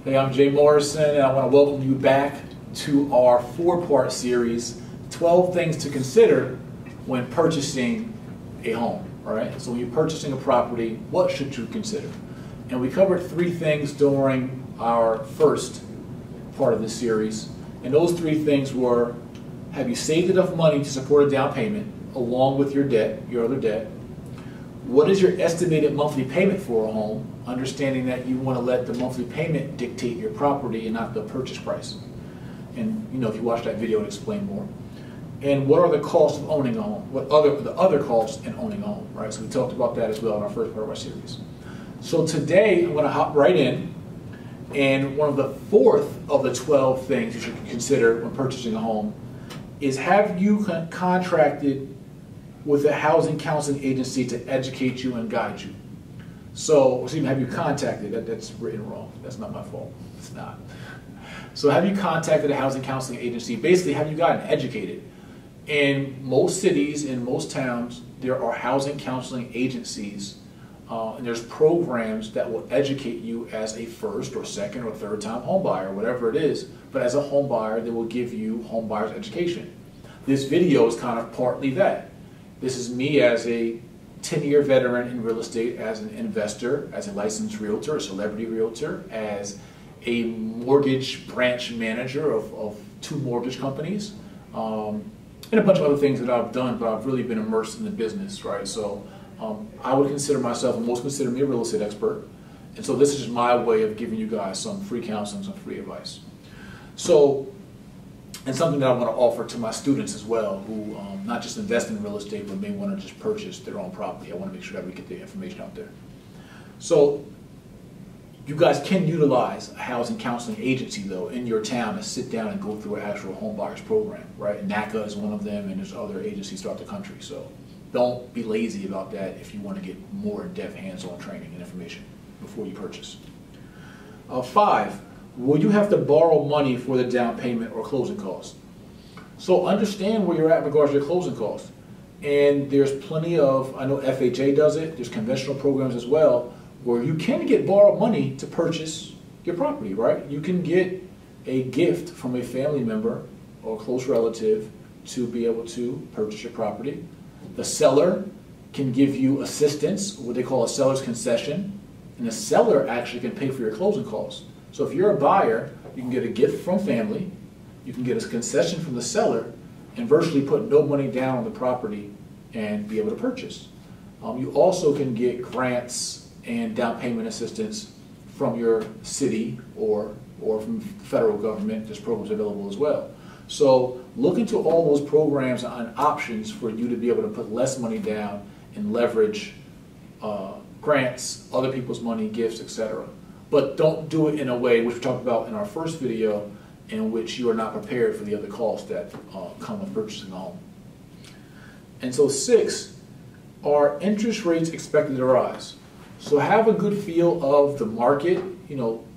Hey, I'm Jay Morrison, and I want to welcome you back to our four-part series, 12 Things to Consider when Purchasing a Home. All right? So when you're purchasing a property, what should you consider? And we covered three things during our first part of this series. And those three things were, have you saved enough money to support a down payment along with your debt, your other debt? What is your estimated monthly payment for a home? Understanding that you want to let the monthly payment dictate your property and not the purchase price. And if you watch that video, it'll explain more. And what are the costs of owning a home? What are the other costs in owning a home, right? So we talked about that as well in our first part of our series. So today, I'm going to hop right in. And one of the fourth of the 12 things you should consider when purchasing a home is, have you contracted with a housing counseling agency to educate you and guide you? So even have you contacted, that's written wrong. That's not my fault. It's not. So have you contacted a housing counseling agency? Basically, have you gotten educated? In most cities, in most towns, there are housing counseling agencies, and there's programs that will educate you as a first or second or third time home buyer, whatever it is. But as a home buyer, they will give you home buyer's education. This video is kind of partly that. This is me as a 10-year veteran in real estate, as an investor, as a licensed realtor, a celebrity realtor, as a mortgage branch manager of 2 mortgage companies, and a bunch of other things that I've done, but I've really been immersed in the business, right? So I would consider myself, and most consider me, a real estate expert. And so this is just my way of giving you guys some free counseling, some free advice. So, and something that I want to offer to my students as well, who not just invest in real estate, but may want to just purchase their own property. I want to make sure that we get the information out there. So you guys can utilize a housing counseling agency, though, in your town to sit down and go through an actual home buyers program, right? NACA is one of them, and there's other agencies throughout the country. So don't be lazy about that if you want to get more in-depth hands-on training and information before you purchase. 5, will you have to borrow money for the down payment or closing costs? So understand where you're at in regards to your closing costs. And there's plenty of, I know FHA does it, there's conventional programs as well, where you can get borrowed money to purchase your property, right? You can get a gift from a family member or a close relative to be able to purchase your property. The seller can give you assistance, what they call a seller's concession, and the seller actually can pay for your closing costs. So if you're a buyer, you can get a gift from family, you can get a concession from the seller, and virtually put no money down on the property and be able to purchase. You also can get grants and down payment assistance from your city or from the federal government. There's programs available as well. So look into all those programs and options for you to be able to put less money down and leverage grants, other people's money, gifts, etc. But don't do it in a way, which we talked about in our first video, in which you are not prepared for the other costs that come with purchasing a home. And so 6, are interest rates expected to rise? So have a good feel of the market,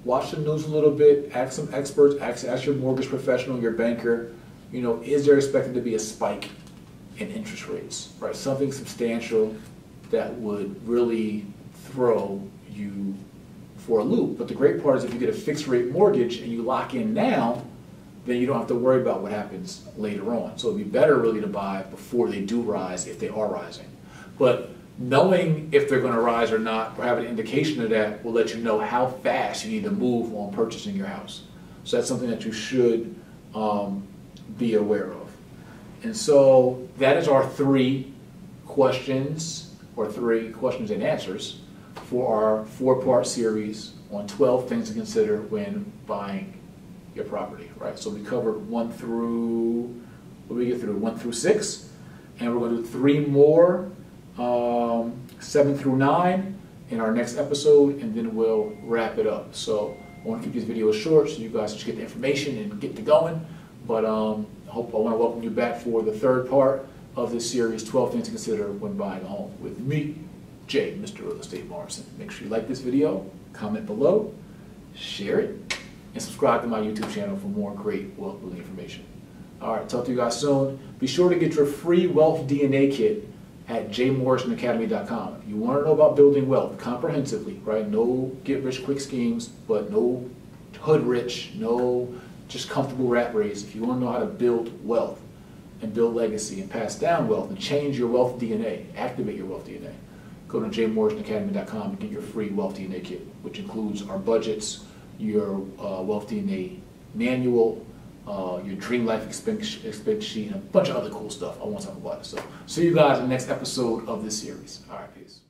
watch the news a little bit, ask some experts, ask your mortgage professional, your banker, is there expected to be a spike in interest rates, right? Something substantial that would really throw you for a loop. But the great part is if you get a fixed rate mortgage and you lock in now, then you don't have to worry about what happens later on. So it'd be better really to buy before they do rise, if they are rising. But knowing if they're going to rise or not, or having an indication of that, will let you know how fast you need to move on purchasing your house. So that's something that you should be aware of. And so that is our 3 questions, or 3 questions and answers for our 4-part series on 12 things to consider when buying your property, right? So we covered 1 through, what did we get through? 1 through 6, and we're going to do 3 more, 7 through 9 in our next episode, and then we'll wrap it up. So I want to keep these videos short so you guys just get the information and get to going. But I want to welcome you back for the 3rd part of this series, 12 things to consider when buying a home, with me, Jay, Mr. Real Estate Morrison. Make sure you like this video, comment below, share it, and subscribe to my YouTube channel for more great wealth building information. All right, talk to you guys soon. Be sure to get your free Wealth DNA Kit at jmorrisonacademy.com. If you want to know about building wealth comprehensively, right? No get-rich-quick schemes, but no hood rich, no just comfortable rat race. If you want to know how to build wealth and build legacy and pass down wealth and change your wealth DNA, activate your wealth DNA, go to jmorrisonacademy.com and get your free wealth DNA kit, which includes our budgets, your wealth DNA manual, your dream life expense sheet, and a bunch of other cool stuff. I won't talk about it. So see you guys in the next episode of this series. All right, peace.